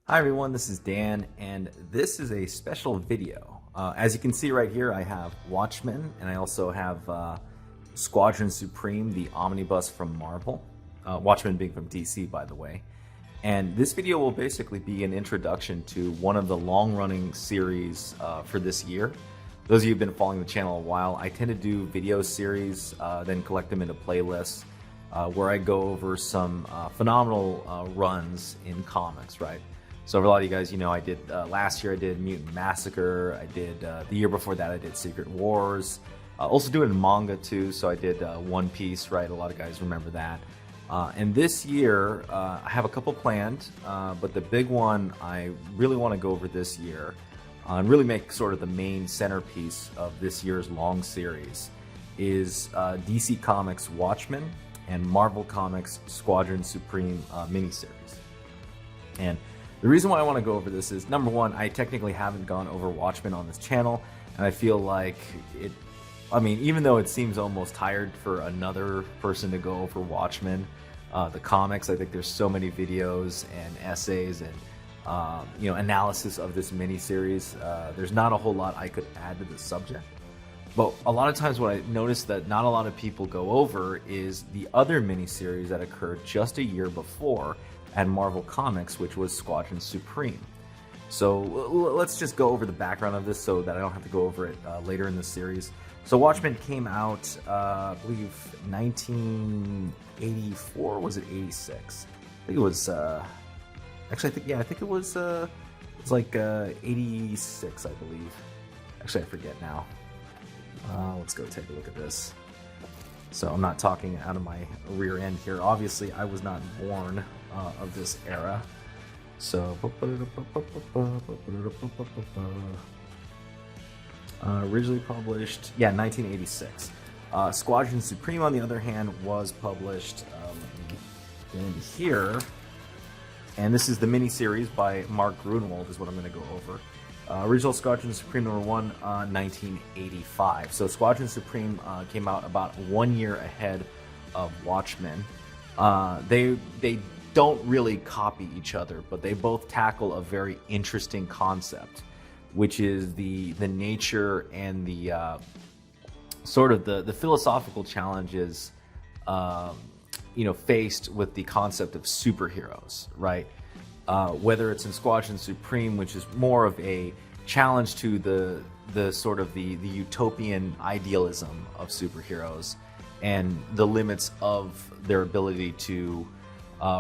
Hi everyone, this is Dan, and this is a special video. As you can see right here, I have Watchmen, and I also have Squadron Supreme, the omnibus from Marvel. Watchmen being from DC, by the way. And this video will basically be an introduction to one of the long-running series for this year. Those of you who've been following the channel a while, I tend to do video series, then collect them into playlists, where I go over some phenomenal runs in comics, right? So for a lot of you guys, you know, I did last year I did Mutant Massacre. I did the year before that I did Secret Wars. Also do it in manga too. So I did One Piece, right? A lot of guys remember that. And this year I have a couple planned, but the big one I really want to go over this year and really make sort of the main centerpiece of this year's long series is DC Comics Watchmen and Marvel Comics Squadron Supreme miniseries. And the reason why I want to go over this is, number one, I technically haven't gone over Watchmen on this channel, and I feel like even though it seems almost tired for another person to go over Watchmen, the comics, I think there's so many videos and essays and analysis of this miniseries. There's not a whole lot I could add to the subject. But a lot of times what I noticed that not a lot of people go over is the other miniseries that occurred just a year before at Marvel Comics, which was Squadron Supreme. So let's just go over the background of this so that I don't have to go over it later in the series. So Watchmen came out, I believe, 1984. Was it 86? I think it was. Actually, I think it was. It's like 86, I believe. Actually, I forget now. Let's go take a look at this. So I'm not talking out of my rear end here. Obviously, I was not born of this era. So originally published, 1986. Squadron Supreme, on the other hand, was published in here, and this is the miniseries by Mark Gruenwald, is what I'm going to go over. Original Squadron Supreme #1, 1985. So Squadron Supreme came out about 1 year ahead of Watchmen. They don't really copy each other, but they both tackle a very interesting concept, which is the nature and the sort of the philosophical challenges faced with the concept of superheroes, right? Whether it's in Squadron Supreme, which is more of a challenge to the sort of the utopian idealism of superheroes and the limits of their ability to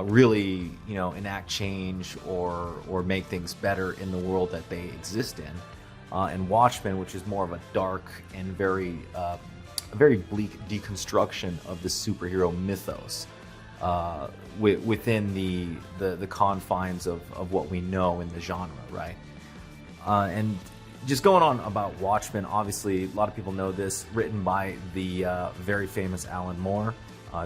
really enact change or make things better in the world that they exist in. And Watchmen, which is more of a dark and very bleak deconstruction of the superhero mythos within the confines of what we know in the genre, right? And just going on about Watchmen, obviously a lot of people know this, written by the very famous Alan Moore,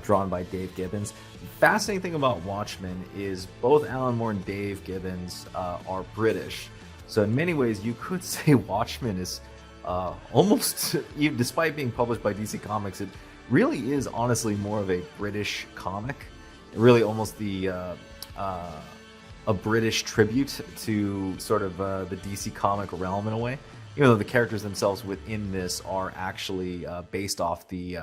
drawn by Dave Gibbons. The fascinating thing about Watchmen is both Alan Moore and Dave Gibbons are British. So in many ways, you could say Watchmen is almost, despite being published by DC Comics, it really is honestly more of a British comic. Really almost a British tribute to sort of the DC comic realm in a way. Even though the characters themselves within this are actually based off the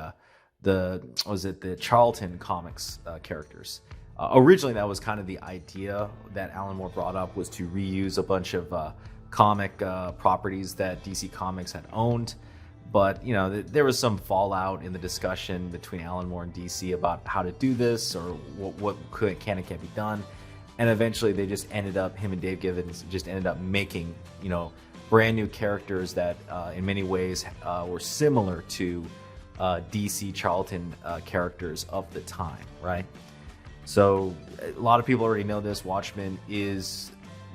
Charlton Comics characters. Originally, that was kind of the idea that Alan Moore brought up, was to reuse a bunch of comic properties that DC Comics had owned. But there was some fallout in the discussion between Alan Moore and DC about how to do this, or what can and can't be done. And eventually, they just ended up, him and Dave Gibbons just ended up making brand new characters that in many ways were similar to DC Charlton characters of the time, right? So a lot of people already know this. Watchmen is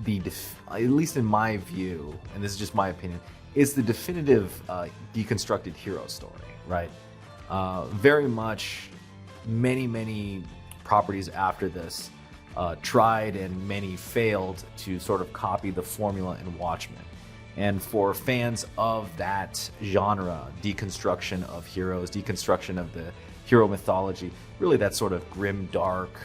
at least in my view, and this is just my opinion, is the definitive deconstructed hero story, right? Very much many properties after this tried, and many failed to sort of copy the formula in Watchmen. And for fans of that genre, deconstruction of heroes, deconstruction of the hero mythology, really that sort of grim, dark,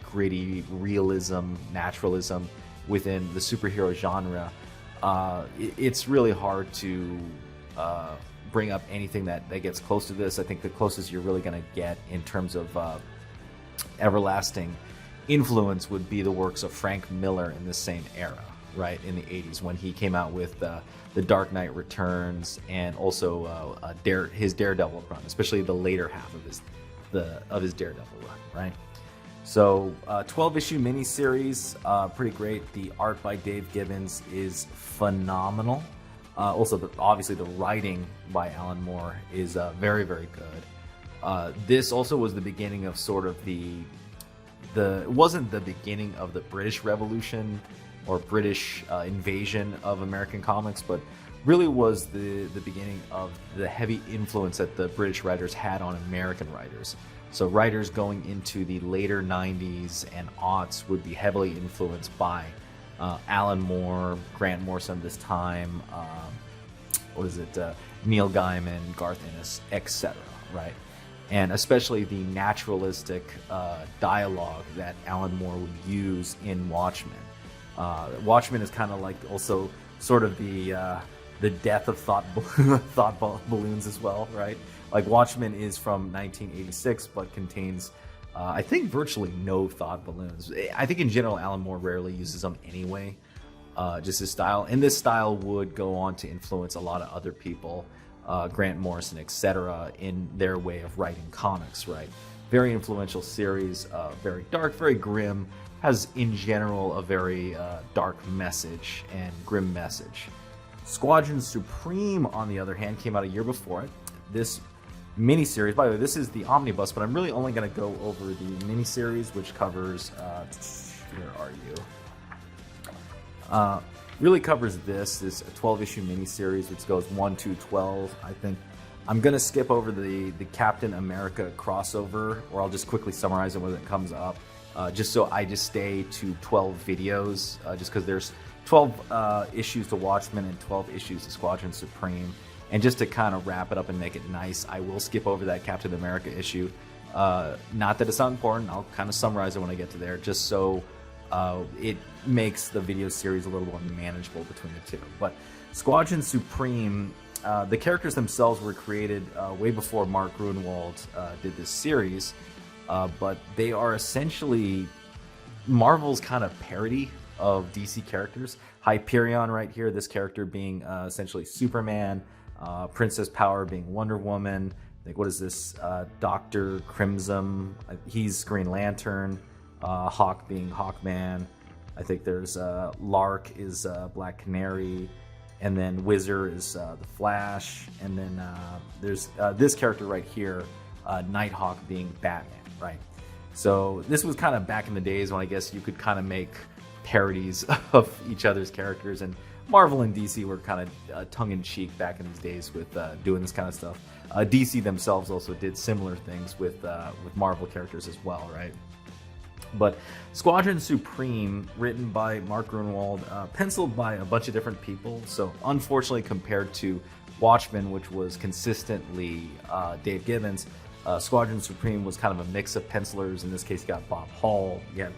gritty realism, naturalism, within the superhero genre, it's really hard to bring up anything that gets close to this. I think the closest you're really going to get in terms of everlasting influence would be the works of Frank Miller in the same era, right, in the 80s, when he came out with The Dark Knight Returns, and also his Daredevil run, especially the later half of his Daredevil run, right? So 12-issue miniseries, pretty great. The art by Dave Gibbons is phenomenal. Also, obviously, the writing by Alan Moore is very, very good. This also was the beginning of sort of it wasn't the beginning of the British Revolution or British invasion of American comics, but really was the beginning of the heavy influence that the British writers had on American writers. So writers going into the later 90s and aughts would be heavily influenced by Alan Moore, Grant Morrison this time, Neil Gaiman, Garth Ennis, etc., right? And especially the naturalistic dialogue that Alan Moore would use in Watchmen. Watchmen is kind of like also sort of the death of thought balloons as well, right? Like Watchmen is from 1986, but contains, I think, virtually no thought balloons. I think in general, Alan Moore rarely uses them anyway, just his style. And this style would go on to influence a lot of other people, Grant Morrison, etc., in their way of writing comics, right? Very influential series, very dark, very grim, has in general a very dark message and grim message. Squadron Supreme, on the other hand, came out a year before it. This miniseries, by the way, this is the omnibus, but I'm really only going to go over the miniseries, which covers, where are you? Really covers this 12-issue miniseries, which goes 1 to 12, I think. I'm going to skip over the Captain America crossover, or I'll just quickly summarize it when it comes up, just so I just stay to 12 videos, just because there's 12 issues to Watchmen and 12 issues to Squadron Supreme. And just to kind of wrap it up and make it nice, I will skip over that Captain America issue. Not that it's not important, I'll kind of summarize it when I get to there, just so it makes the video series a little more manageable between the two. But Squadron Supreme, the characters themselves were created way before Mark Gruenwald did this series, but they are essentially Marvel's kind of parody of DC characters. Hyperion right here, this character being essentially Superman, Princess Power being Wonder Woman. Like, what is this? Dr. Crimson, he's Green Lantern. Hawk being Hawkman. I think there's Lark is Black Canary, and then Whizzer is the Flash, and then there's this character right here, Nighthawk being Batman, right? So this was kind of back in the days when I guess you could kind of make parodies of each other's characters, and Marvel and DC were kind of tongue-in-cheek back in these days with doing this kind of stuff. DC themselves also did similar things with Marvel characters as well, right? But Squadron Supreme, written by Mark Gruenwald, penciled by a bunch of different people. So unfortunately, compared to Watchmen, which was consistently Dave Gibbons, Squadron Supreme was kind of a mix of pencilers. In this case, you got Bob Hall, you had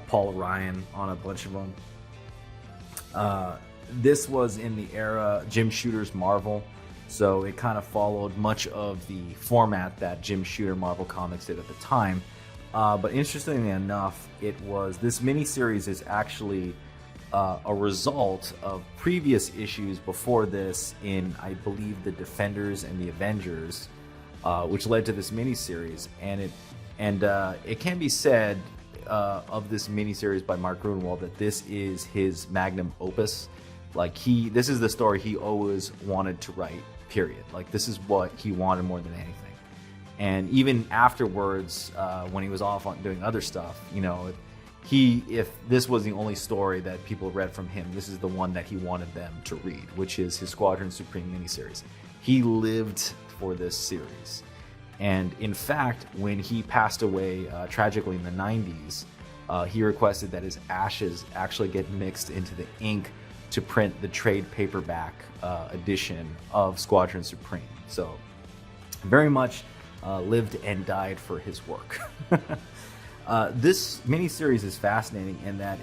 Paul Ryan on a bunch of them. This was in the era Jim Shooter's Marvel, so it kind of followed much of the format that Jim Shooter Marvel Comics did at the time. But interestingly enough, this miniseries is actually a result of previous issues before this in, I believe, the Defenders and the Avengers, which led to this miniseries. And it can be said of this miniseries by Mark Gruenwald that this is his magnum opus. Like this is the story he always wanted to write. Period. Like this is what he wanted more than anything. And even afterwards, when he was off on doing other stuff, you know, if this was the only story that people read from him, this is the one that he wanted them to read, which is his Squadron Supreme miniseries. He lived for this series. And in fact, when he passed away tragically in the 90s, he requested that his ashes actually get mixed into the ink to print the trade paperback edition of Squadron Supreme. So very much lived and died for his work. This miniseries is fascinating in that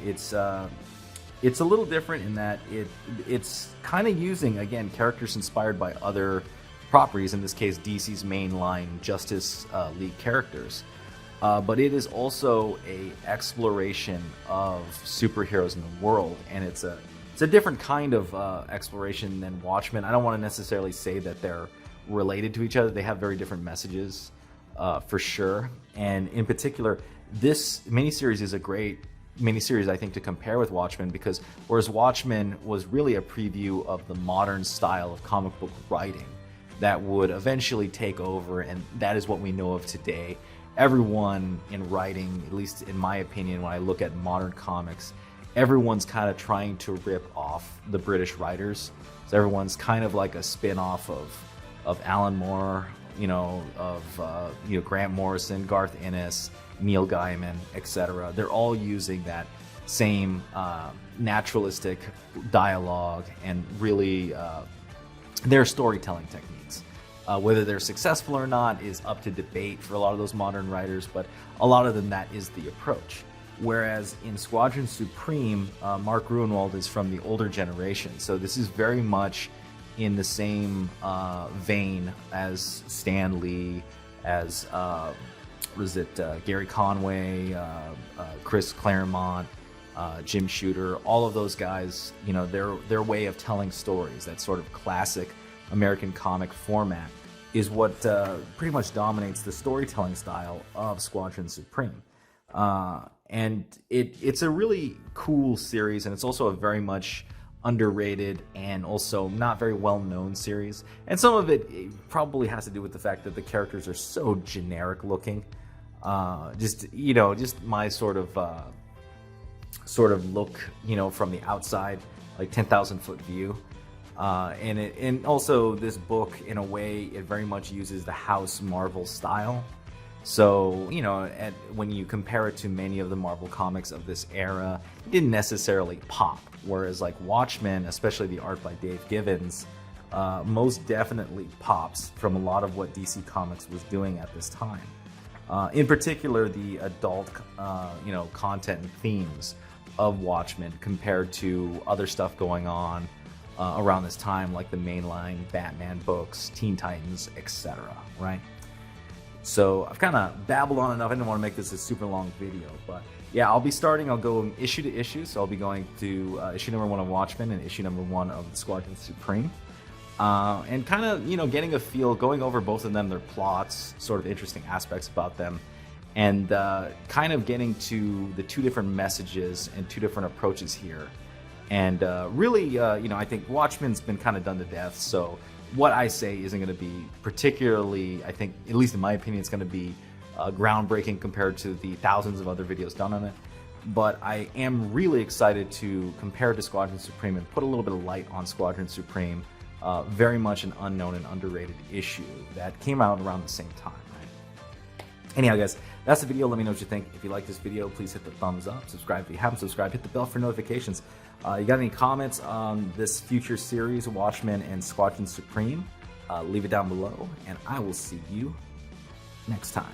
It's a little different in that it's kind of using, again, characters inspired by other properties, in this case DC's mainline Justice League characters. But it is also a exploration of superheroes in the world, and it's a different kind of exploration than Watchmen. I don't want to necessarily say that they're related to each other. They have very different messages, for sure. And in particular, this miniseries is a great miniseries, I think, to compare with Watchmen, because whereas Watchmen was really a preview of the modern style of comic book writing that would eventually take over, and that is what we know of today. Everyone in writing, at least in my opinion, when I look at modern comics, everyone's kind of trying to rip off the British writers. So everyone's kind of like a spin-off of Alan Moore, of Grant Morrison, Garth Ennis, Neil Gaiman, etc. They're all using that same naturalistic dialogue and really their storytelling techniques. Whether they're successful or not is up to debate for a lot of those modern writers, but a lot of them, that is the approach. Whereas in Squadron Supreme, Mark Gruenwald is from the older generation, so this is very much in the same vein as Stan Lee, as Gary Conway, Chris Claremont, Jim Shooter, all of those guys. Their way of telling stories, that sort of classic American comic format, is what pretty much dominates the storytelling style of Squadron Supreme. And it's a really cool series, and it's also a very much underrated and also not very well-known series. And some of it probably has to do with the fact that the characters are so generic looking. Just my sort of look, from the outside, like 10,000 foot view. And also this book, in a way, it very much uses the House Marvel style. So, when you compare it to many of the Marvel comics of this era, it didn't necessarily pop. Whereas like Watchmen, especially the art by Dave Gibbons, most definitely pops from a lot of what DC Comics was doing at this time. In particular, the adult, content and themes of Watchmen compared to other stuff going on around this time, like the mainline Batman books, Teen Titans, etc. Right? So I've kind of babbled on enough. I didn't want to make this a super long video, but yeah, I'll go issue to issue. So I'll be going to issue number 1 of Watchmen and issue number 1 of the Squadron Supreme. And kind of, getting a feel, going over both of them, their plots, sort of interesting aspects about them, and kind of getting to the two different messages and two different approaches here. And really, I think Watchmen's been kind of done to death, so what I say isn't going to be particularly, I think, at least in my opinion, it's going to be groundbreaking compared to the thousands of other videos done on it. But I am really excited to compare it to Squadron Supreme and put a little bit of light on Squadron Supreme. Very much an unknown and underrated issue that came out around the same time. Right? Anyhow, guys, that's the video. Let me know what you think. If you like this video, please hit the thumbs up. Subscribe if you haven't subscribed. Hit the bell for notifications. You got any comments on this future series, Watchmen and Squadron Supreme? Leave it down below, and I will see you next time.